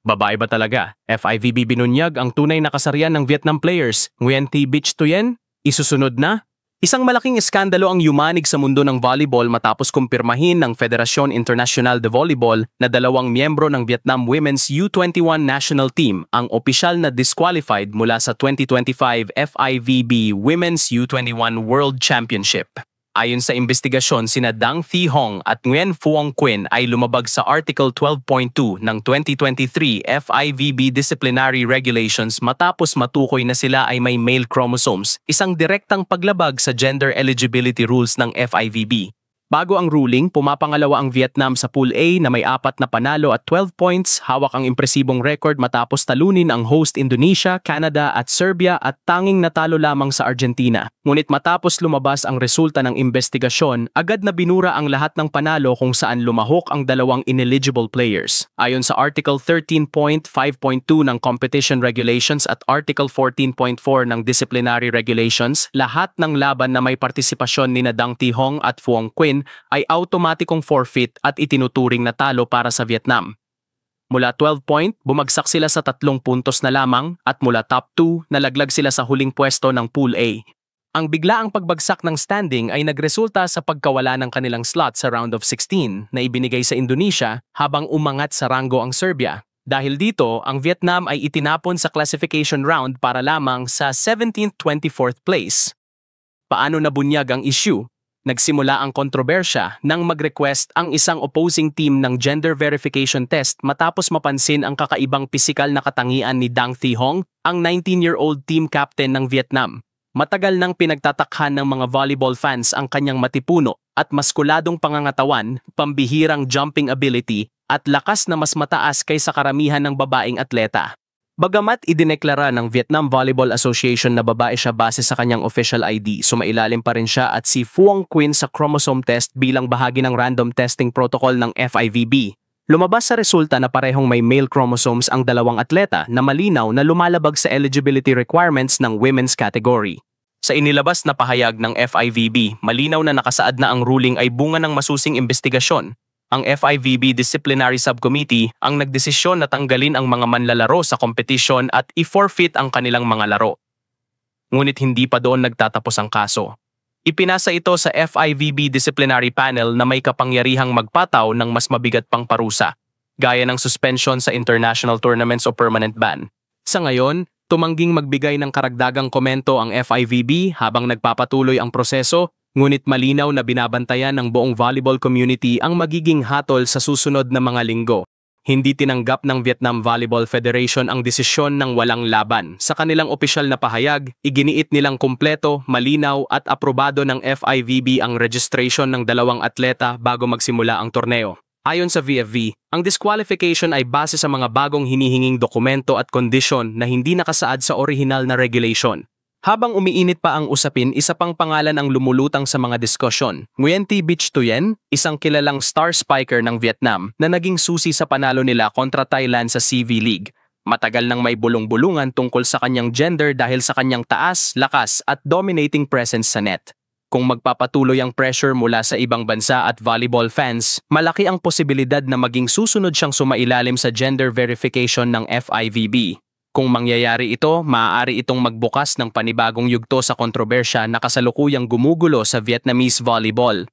Babae ba talaga? FIVB binunyag ang tunay na kasarian ng Vietnam players. Nguyen Thi Bich Thuyen? Isusunod na? Isang malaking iskandalo ang yumanig sa mundo ng volleyball matapos kumpirmahin ng Federation International de Volleyball na dalawang miyembro ng Vietnam Women's U21 national team ang opisyal na disqualified mula sa 2025 FIVB Women's U21 World Championship. Ayon sa investigasyon, sina Dang Thi Hong at Nguyen Phuong Quynh ay lumabag sa Article 12.2 ng 2023 FIVB Disciplinary Regulations matapos matukoy na sila ay may male chromosomes, isang direktang paglabag sa gender eligibility rules ng FIVB. Bago ang ruling, pumapangalawa ang Vietnam sa Pool A na may 4 na panalo at 12 points, hawak ang impresibong record matapos talunin ang host Indonesia, Canada at Serbia at tanging natalo lamang sa Argentina. Ngunit matapos lumabas ang resulta ng investigasyon, agad na binura ang lahat ng panalo kung saan lumahok ang dalawang ineligible players. Ayon sa Article 13.5.2 ng Competition Regulations at Article 14.4 ng Disciplinary Regulations, lahat ng laban na may partisipasyon ni Dang Thi Hong at Phuong Quynh ay automatikong forfeit at itinuturing na talo para sa Vietnam. Mula 12 point, bumagsak sila sa 3 puntos na lamang at mula top 2, nalaglag sila sa huling pwesto ng Pool A. Ang biglaang pagbagsak ng standing ay nagresulta sa pagkawala ng kanilang slot sa round of 16 na ibinigay sa Indonesia habang umangat sa ranggo ang Serbia. Dahil dito, ang Vietnam ay itinapon sa classification round para lamang sa 17th-24th place. Paano nabunyag ang issue? Nagsimula ang kontrobersya nang mag-request ang isang opposing team ng gender verification test matapos mapansin ang kakaibang pisikal na katangian ni Dang Thi Hong, ang 19-year-old team captain ng Vietnam. Matagal nang pinagtatakhan ng mga volleyball fans ang kanyang matipuno at maskuladong pangangatawan, pambihirang jumping ability at lakas na mas mataas kaysa karamihan ng babaeng atleta. Bagamat idineklara ng Vietnam Volleyball Association na babae siya base sa kanyang official ID, sumailalim pa rin siya at si Phuong Quynh sa chromosome test bilang bahagi ng random testing protocol ng FIVB. Lumabas sa resulta na parehong may male chromosomes ang dalawang atleta na malinaw na lumalabag sa eligibility requirements ng women's category. Sa inilabas na pahayag ng FIVB, malinaw na nakasaad na ang ruling ay bunga ng masusing investigasyon. Ang FIVB Disciplinary Subcommittee ang nagdesisyon na tanggalin ang mga manlalaro sa kompetisyon at i-forfeit ang kanilang mga laro. Ngunit hindi pa doon nagtatapos ang kaso. Ipinasa ito sa FIVB Disciplinary Panel na may kapangyarihang magpataw ng mas mabigat pang parusa, gaya ng suspension sa international tournaments o permanent ban. Sa ngayon, tumangging magbigay ng karagdagang komento ang FIVB habang nagpapatuloy ang proseso. Ngunit malinaw na binabantayan ng buong volleyball community ang magiging hatol sa susunod na mga linggo. Hindi tinanggap ng Vietnam Volleyball Federation ang desisyon ng walang laban. Sa kanilang opisyal na pahayag, iginiit nilang kumpleto, malinaw at aprobado ng FIVB ang registration ng dalawang atleta bago magsimula ang torneo. Ayon sa VFV, ang disqualification ay base sa mga bagong hinihinging dokumento at kondisyon na hindi nakasaad sa orihinal na regulation. Habang umiinit pa ang usapin, isa pang pangalan ang lumulutang sa mga diskusyon. Nguyen Thi Bich Thuyen, isang kilalang star spiker ng Vietnam na naging susi sa panalo nila kontra Thailand sa CV League. Matagal nang may bulong-bulungan tungkol sa kanyang gender dahil sa kanyang taas, lakas at dominating presence sa net. Kung magpapatuloy ang pressure mula sa ibang bansa at volleyball fans, malaki ang posibilidad na maging susunod siyang sumailalim sa gender verification ng FIVB. Kung mangyayari ito, maaari itong magbukas ng panibagong yugto sa kontrobersya na kasalukuyang gumugulo sa Vietnamese volleyball.